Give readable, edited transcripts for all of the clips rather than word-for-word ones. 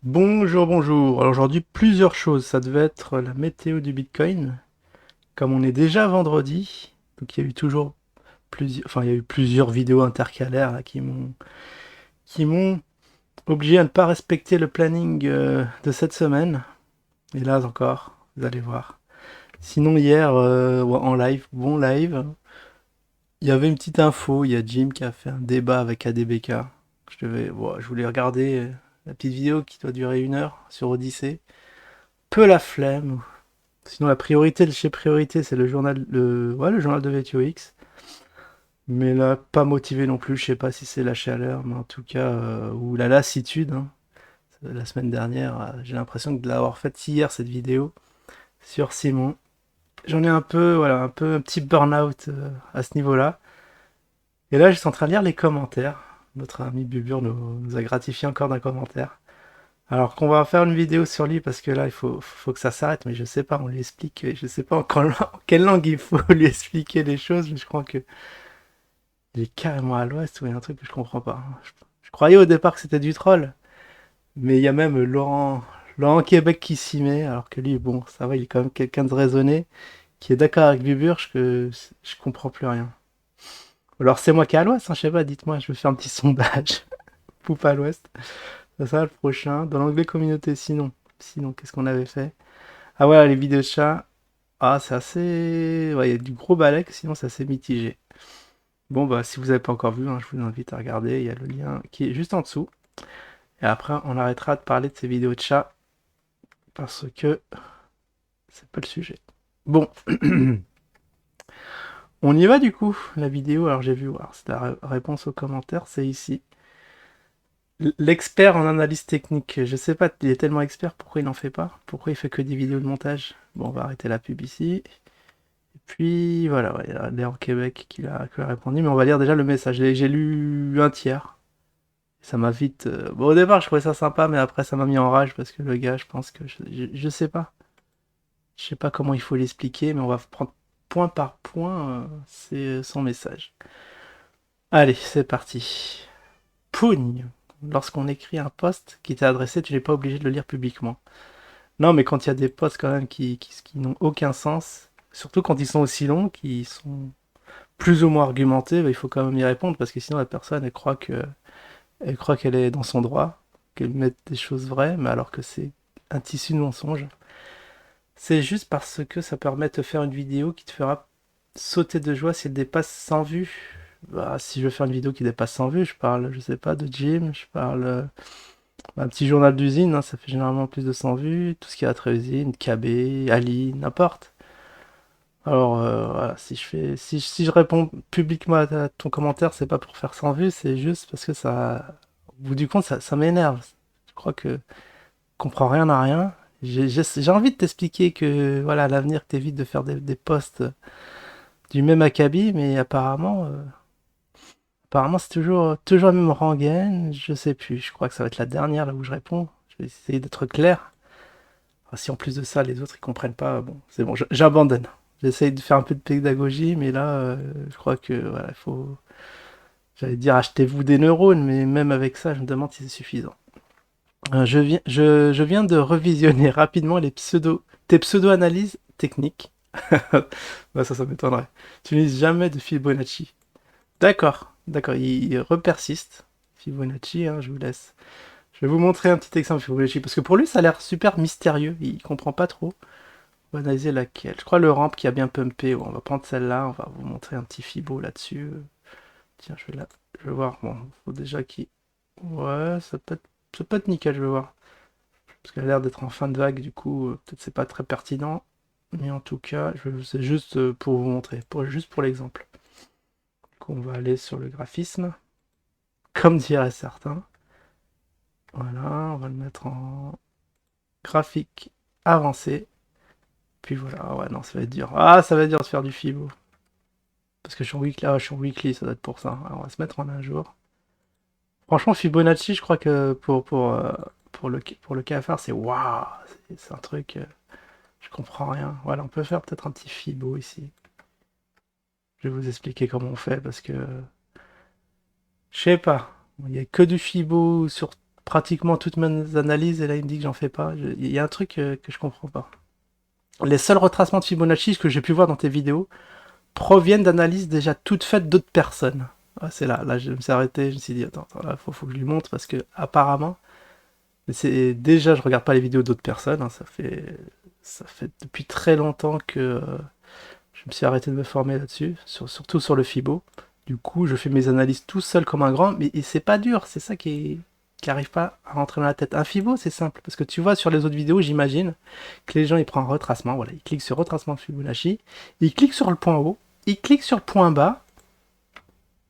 Bonjour, bonjour. Alors aujourd'hui, plusieurs choses. Ça devait être la météo du Bitcoin. Comme on est déjà vendredi, donc il y a eu toujours il y a eu plusieurs vidéos intercalaires là, qui m'ont obligé à ne pas respecter le planning de cette semaine. Et là encore, vous allez voir. Sinon hier, ouais, en live, bon live, il y avait une petite info. Il y a Jim qui a fait un débat avec ADBK. Je voulais regarder la petite vidéo qui doit durer 1 heure sur Odyssée. Peu la flemme. Sinon, la priorité de chez Priorité, c'est le journal de VTOX. Mais là, pas motivé non plus. Je sais pas si c'est la chaleur, mais en tout cas, ou la lassitude, hein. La semaine dernière, j'ai l'impression de l'avoir faite hier, cette vidéo, sur Simon. J'en ai un peu, voilà, un petit burn-out à ce niveau-là. Et là, je suis en train de lire les commentaires. Notre ami Bubur nous a gratifié encore d'un commentaire. Alors qu'on va faire une vidéo sur lui parce que là il faut que ça s'arrête, mais je sais pas, on lui explique, je sais pas en quelle langue il faut lui expliquer les choses, mais je crois que il est carrément à l'ouest ou il y a un truc que je comprends pas. Je croyais au départ que c'était du troll, mais il y a même Laurent Québec qui s'y met, alors que lui, bon, ça va, il est quand même quelqu'un de raisonné, qui est d'accord avec Buburge que je comprends plus rien. Alors c'est moi qui est à l'ouest, hein, je sais pas, dites-moi, je vais faire un petit sondage. Poupe à l'ouest, ça sera le prochain. Dans l'anglais communauté, sinon, qu'est-ce qu'on avait fait? Ah voilà, les vidéos de chat. Ah, c'est assez. Ouais, il y a du gros balèque, sinon c'est assez mitigé. Bon, bah, si vous n'avez pas encore vu, hein, je vous invite à regarder. Il y a le lien qui est juste en dessous. Et après, on arrêtera de parler de ces vidéos de chat parce que c'est pas le sujet. Bon, on y va du coup. La vidéo, alors j'ai vu, alors, c'est la réponse aux commentaires, c'est ici. L'expert en analyse technique. Je sais pas, il est tellement expert, pourquoi il n'en fait pas? Pourquoi il fait que des vidéos de montage? Bon, on va arrêter la pub ici. Puis voilà, ouais, il y a Léon Québec qui a répondu, mais on va lire déjà le message. J'ai lu un tiers. Ça m'a vite. Bon, au départ, je trouvais ça sympa, mais après, ça m'a mis en rage parce que le gars, je pense que. Je sais pas. Je sais pas comment il faut l'expliquer, mais on va prendre point par point c'est son message. Allez, c'est parti. Pougne! Lorsqu'on écrit un post qui t'est adressé, tu n'es pas obligé de le lire publiquement. Non, mais quand il y a des posts quand même qui n'ont aucun sens, surtout quand ils sont aussi longs, qui sont plus ou moins argumentée, bah, il faut quand même y répondre parce que sinon la personne elle croit qu'elle est dans son droit, qu'elle met des choses vraies, mais alors que c'est un tissu de mensonges. C'est juste parce que ça permet de te faire une vidéo qui te fera sauter de joie si elle dépasse 100 vues. Bah, si je veux faire une vidéo qui dépasse 100 vues, je parle, je sais pas, de gym, je parle un petit journal d'usine, hein, ça fait généralement plus de 100 vues, tout ce qui est à usine, KB, Ali, n'importe. Alors voilà, si je réponds publiquement à ton commentaire, c'est pas pour faire 100 vues, c'est juste parce que ça, au bout du compte, ça m'énerve. Je crois que je comprends rien à rien. J'ai envie de t'expliquer que voilà, à l'avenir, que t'évites de faire des posts du même acabit, mais apparemment c'est toujours la même rengaine. Je sais plus. Je crois que ça va être la dernière là où je réponds. Je vais essayer d'être clair. Ah, si en plus de ça, les autres ils comprennent pas, bon, c'est bon, j'abandonne. J'essaye de faire un peu de pédagogie, mais là, je crois que voilà, il faut. J'allais dire achetez-vous des neurones, mais même avec ça, je me demande si c'est suffisant. Je viens de revisionner rapidement tes pseudo-analyses techniques. Bah, ça m'étonnerait. Tu n'utilises jamais de Fibonacci. D'accord, il repersiste. Fibonacci, hein, je vous laisse. Je vais vous montrer un petit exemple de Fibonacci, parce que pour lui, ça a l'air super mystérieux. Il comprend pas trop. On va analyser laquelle. Je crois le ramp qui a bien pumpé. On va prendre celle-là. On va vous montrer un petit fibo là-dessus. Tiens, je vais voir. Bon, faut déjà qu'il. Ouais, ça peut être nickel, je vais voir. Parce qu'elle a l'air d'être en fin de vague, du coup, peut-être c'est pas très pertinent. Mais en tout cas, c'est juste pour vous montrer, juste pour l'exemple. Du coup, on va aller sur le graphisme, comme diraient certains. Voilà, on va le mettre en graphique avancé. Puis voilà, ah ouais, non, ça va être dur. Ah, ça va être dur de faire du fibo. Parce que je suis en weekly, ah, je suis en weekly, ça doit être pour ça. Alors, on va se mettre en un jour. Franchement, Fibonacci, je crois que pour le cafard, c'est waouh, c'est un truc, je comprends rien. Voilà, on peut faire peut-être un petit Fibo ici. Je vais vous expliquer comment on fait parce que je sais pas. Il y a que du Fibo sur. pratiquement toutes mes analyses et là il me dit que j'en fais pas. Il y a un truc que je comprends pas. Les seuls retracements de Fibonacci que j'ai pu voir dans tes vidéos proviennent d'analyses déjà toutes faites d'autres personnes. Ah, c'est là je me suis arrêté, je me suis dit attends là faut que je lui montre parce que apparemment, c'est déjà je regarde pas les vidéos d'autres personnes, hein, ça fait depuis très longtemps que je me suis arrêté de me former là-dessus, surtout sur le Fibo. Du coup, je fais mes analyses tout seul comme un grand, mais c'est pas dur, c'est ça qui arrive pas à rentrer dans la tête. Un Fibo, c'est simple, parce que tu vois sur les autres vidéos, j'imagine que les gens ils prennent un retracement, voilà, ils cliquent sur retracement de Fibonacci, ils cliquent sur le point haut, ils cliquent sur le point bas,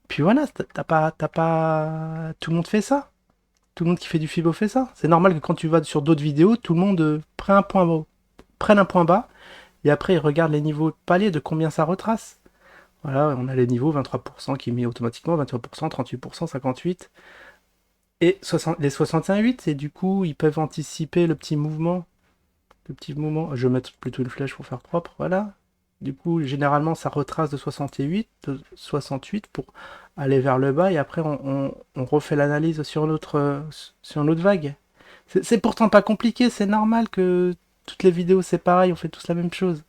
puis voilà, t'as pas, tout le monde fait ça. Tout le monde qui fait du Fibo fait ça. C'est normal que quand tu vas sur d'autres vidéos, tout le monde prenne un point haut, prenne un point bas, et après il regarde les niveaux de palier de combien ça retrace. Voilà, on a les niveaux 23% qui est mis automatiquement, 23%, 38%, 58%, et les 65,8, et du coup, ils peuvent anticiper le petit mouvement. Le petit mouvement, je vais mettre plutôt une flèche pour faire propre, voilà. Du coup, généralement, ça retrace de 68 pour aller vers le bas, et après, on refait l'analyse sur une autre vague. C'est pourtant pas compliqué, c'est normal que toutes les vidéos, c'est pareil, on fait tous la même chose.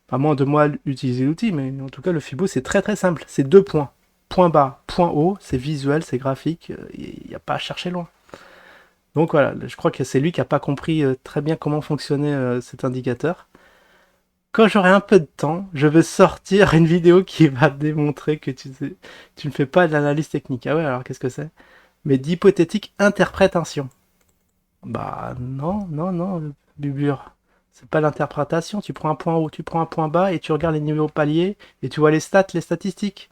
À moins de moi utiliser l'outil, mais en tout cas, le Fibo, c'est très très simple. C'est deux points. Point bas, point haut, c'est visuel, c'est graphique, il n'y a pas à chercher loin. Donc voilà, je crois que c'est lui qui n'a pas compris très bien comment fonctionnait cet indicateur. Quand j'aurai un peu de temps, je vais sortir une vidéo qui va démontrer que tu ne fais pas de l'analyse technique. Ah ouais, alors qu'est-ce que c'est? Mais d'hypothétique interprétation. Bah non, non, non, Bubur. C'est pas l'interprétation. Tu prends un point haut, tu prends un point bas et tu regardes les niveaux paliers et tu vois les stats, les statistiques.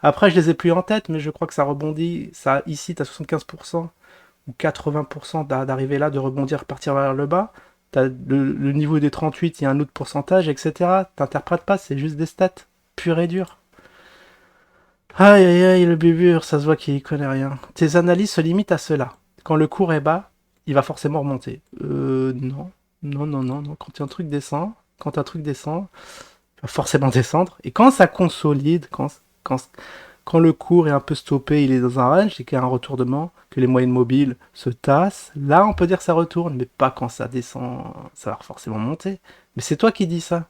Après, je les ai plus en tête, mais je crois que ça rebondit. Ça, ici, tu as 75% ou 80% d'arriver là, de rebondir, partir vers le bas. T'as le niveau des 38, il y a un autre pourcentage, etc. T'interprètes pas, c'est juste des stats. Pur et dur. Aïe aïe aïe, le bubur, ça se voit qu'il connaît rien. Tes analyses se limitent à cela. Quand le cours est bas, il va forcément remonter. Non. Non, non, non, non. Quand un truc descend, il va forcément descendre. Et quand ça consolide, quand le cours est un peu stoppé, il est dans un range et qu'il y a un retournement, que les moyennes mobiles se tassent, là on peut dire que ça retourne, mais pas quand ça descend, ça va forcément monter. Mais c'est toi qui dis ça.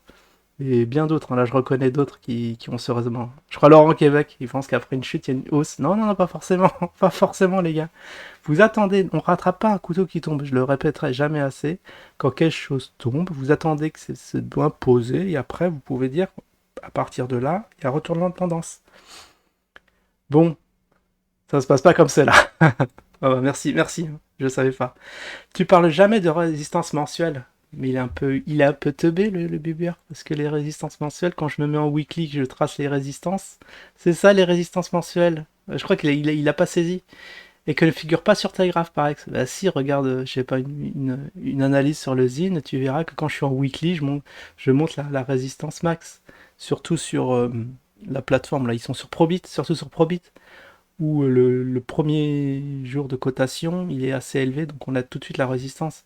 Et bien d'autres, hein. Là je reconnais d'autres qui ont ce raisonnement. Je crois Laurent Québec, il pense qu'après une chute, il y a une hausse. Non, non, non, pas forcément, pas forcément les gars. Vous attendez, on rattrape pas un couteau qui tombe, je le répéterai jamais assez. Quand quelque chose tombe, vous attendez que c'est bien posé, et après vous pouvez dire, à partir de là, il y a un retournement de tendance. Bon, ça se passe pas comme cela. Ah bah, merci, merci, je savais pas. Tu parles jamais de résistance mensuelle. Mais il est un peu teubé le Bubir, parce que les résistances mensuelles, quand je me mets en weekly, que je trace les résistances, c'est ça les résistances mensuelles. Je crois qu'il a pas saisi. Et que ne figure pas sur ta graphe par exemple. Bah si, regarde, je sais pas, une analyse sur le zine, tu verras que quand je suis en weekly, je monte la résistance max. Surtout sur la plateforme, là, ils sont sur Probit, surtout sur Probit, où le premier jour de cotation, il est assez élevé, donc on a tout de suite la résistance.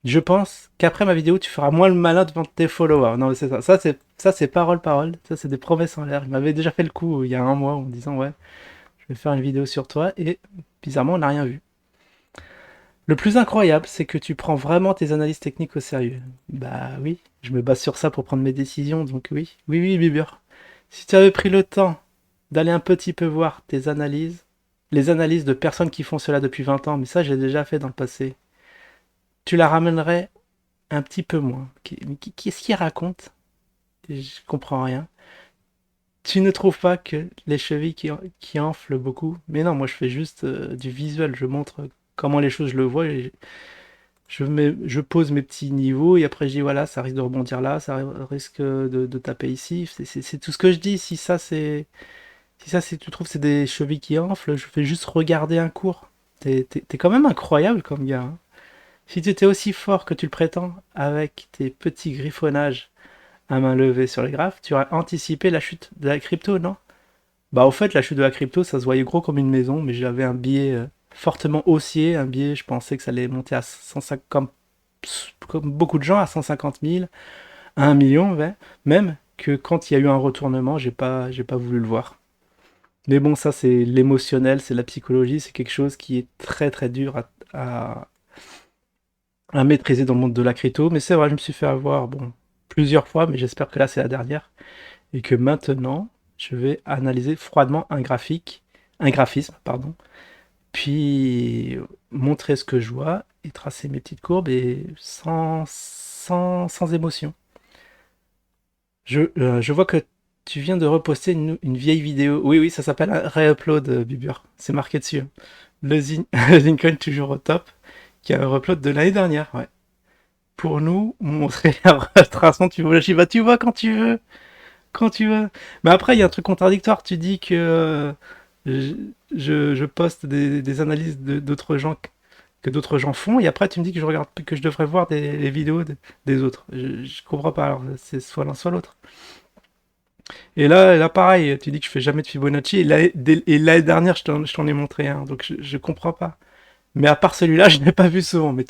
Je pense qu'après ma vidéo, tu feras moins le malin devant tes followers. Non, mais c'est ça. Ça, c'est parole. Ça, c'est des promesses en l'air. Il m'avait déjà fait le coup il y a un mois en me disant, ouais, je vais faire une vidéo sur toi. Et bizarrement, on n'a rien vu. Le plus incroyable, c'est que tu prends vraiment tes analyses techniques au sérieux. Bah oui, je me base sur ça pour prendre mes décisions. Donc oui, oui, oui, Bibur. Si tu avais pris le temps d'aller un petit peu voir tes analyses, les analyses de personnes qui font cela depuis 20 ans, mais ça, j'ai déjà fait dans le passé, tu la ramènerais un petit peu moins. Qu'est-ce qu'il raconte? Je comprends rien. Tu ne trouves pas que les chevilles qui enflent beaucoup? Mais non, moi je fais juste du visuel, je montre comment les choses je le vois, et je pose mes petits niveaux et après je dis voilà, ça risque de rebondir là, ça risque de taper ici. C'est tout ce que je dis. Si ça, tu trouves que c'est des chevilles qui enflent, je fais juste regarder un cours. T'es quand même incroyable comme gars, hein. Si tu étais aussi fort que tu le prétends avec tes petits griffonnages à main levée sur les graphes, tu aurais anticipé la chute de la crypto, non? Bah au fait, la chute de la crypto, ça se voyait gros comme une maison, mais j'avais un biais fortement haussier, un biais, je pensais que ça allait monter à 150, comme beaucoup de gens, à 150 000, à 1 million, ouais. Même que quand il y a eu un retournement, j'ai pas voulu le voir. Mais bon, ça, c'est l'émotionnel, c'est la psychologie, c'est quelque chose qui est très très dur à maîtriser dans le monde de la crypto. Mais c'est vrai, je me suis fait avoir, bon, plusieurs fois, mais j'espère que là, c'est la dernière. Et que maintenant, je vais analyser froidement un graphisme, pardon, puis montrer ce que je vois et tracer mes petites courbes et sans émotion. Je vois que tu viens de reposter une vieille vidéo. Oui, oui, ça s'appelle un re-upload, Bubur. C'est marqué dessus, hein. Lincoln toujours au top, qui a un upload de l'année dernière, ouais. Pour nous montrer la retraçant typologie. Bah, tu vois quand tu veux, quand tu veux. Mais après, il y a un truc contradictoire. Tu dis que je, je poste des analyses d'autres gens que d'autres gens font, et après tu me dis que je regarde, que je devrais voir les vidéos des autres. Je comprends pas. Alors, c'est soit l'un soit l'autre. Et là, pareil, tu dis que je fais jamais de Fibonacci, et l'année dernière, je t'en ai montré un, donc je comprends pas. Mais à part celui-là, je n'ai pas vu souvent, mais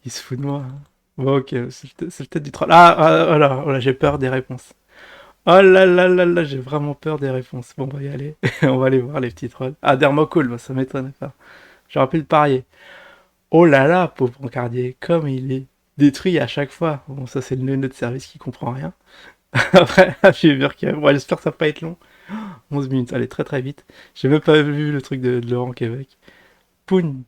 il se fout de moi, hein. Bon, ok, c'est peut-être du troll. Voilà, voilà, j'ai peur des réponses. Oh là là là là, j'ai vraiment peur des réponses. Bon, on va y aller. On va aller voir les petits trolls. Ah, Dermocool, bah, ça m'étonne pas. J'aurais pu le parier. Oh là là, pauvre brancardier, comme il est détruit à chaque fois. Bon, ça, c'est le nœud de service qui comprend rien. Après, j'ai vu que. Bon, j'espère que ça va pas être long. 11 minutes, allez, très très vite. J'ai même pas vu le truc de Laurent Québec. Poun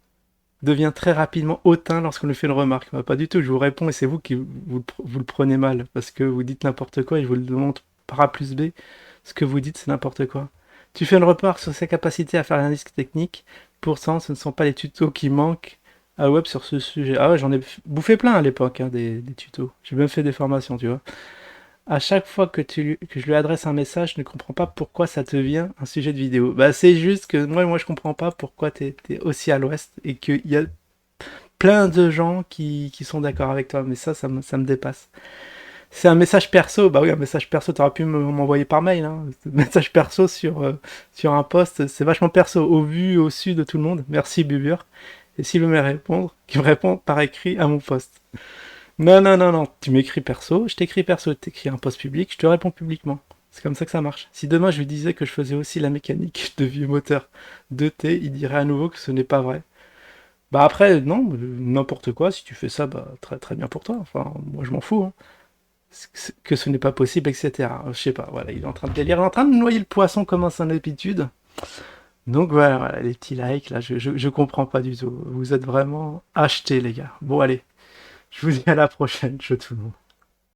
devient très rapidement hautain lorsqu'on lui fait une remarque. Bah, pas du tout, je vous réponds et c'est vous qui vous le prenez mal. Parce que vous dites n'importe quoi et je vous le demande par A plus B. Ce que vous dites, c'est n'importe quoi. Tu fais une remarque sur sa capacité à faire l'analyse technique. Pourtant, ce ne sont pas les tutos qui manquent à web sur ce sujet. Ah ouais, j'en ai bouffé plein à l'époque, hein, des tutos. J'ai même fait des formations, tu vois. À chaque fois que je lui adresse un message, je ne comprends pas pourquoi ça devient un sujet de vidéo. Bah, c'est juste que moi je comprends pas pourquoi t'es aussi à l'ouest et qu'il y a plein de gens qui sont d'accord avec toi. Mais ça me dépasse. C'est un message perso. Bah oui, un message perso, t'aurais pu m'envoyer par mail, hein. Un message perso sur un post, c'est vachement perso. Au vu, au su de tout le monde. Merci, Bubur. Et s'il veut me répondre, qu'il me réponde par écrit à mon post. Non, non, non, non. Tu m'écris perso, je t'écris perso. Tu t'écris un post public, je te réponds publiquement. C'est comme ça que ça marche. Si demain je lui disais que je faisais aussi la mécanique de vieux moteurs 2T, il dirait à nouveau que ce n'est pas vrai. Bah après, non, n'importe quoi, si tu fais ça, bah très très bien pour toi. Enfin, moi je m'en fous, hein. Que ce n'est pas possible, etc. Je sais pas, voilà, il est en train de délire, il est en train de noyer le poisson comme à son habitude. Donc voilà, voilà, les petits likes, là, je comprends pas du tout. Vous êtes vraiment achetés, les gars. Bon, allez, je vous dis à la prochaine, je tout le monde.